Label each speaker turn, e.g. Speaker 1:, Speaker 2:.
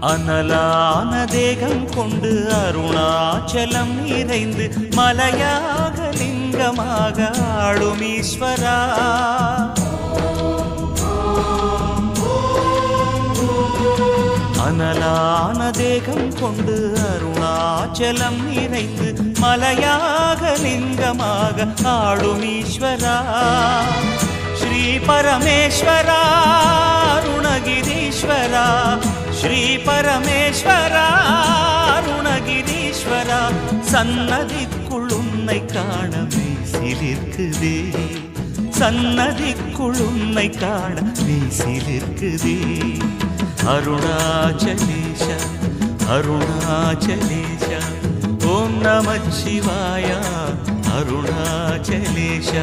Speaker 1: அனலான தேகம் கொண்டு அருணாச்சலம் நிறைந்து மலையாக லிங்கமாக ஆளும் ஈஸ்வரா. அனலான தேகம் கொண்டு அருணாச்சலம் நிறைந்து மலையாக லிங்கமாக ஆளும் ஈஸ்வரா. ஸ்ரீ பரமேஸ்வரா அருணகிரீஸ்வரா, ஸ்ரீ பரமேஸ்வரா அருணகிரீஸ்வரா, சன்னதிக்குள் உன்னை காண மெய்சிலிருக்குதே, சன்னதிக்குள் உன்னை காண மெய்சிலிருக்குதே. அருணாச்சலேஷ அருணாச்சலேஷ ஓம் நம சிவாய அருணாச்சலேஷ.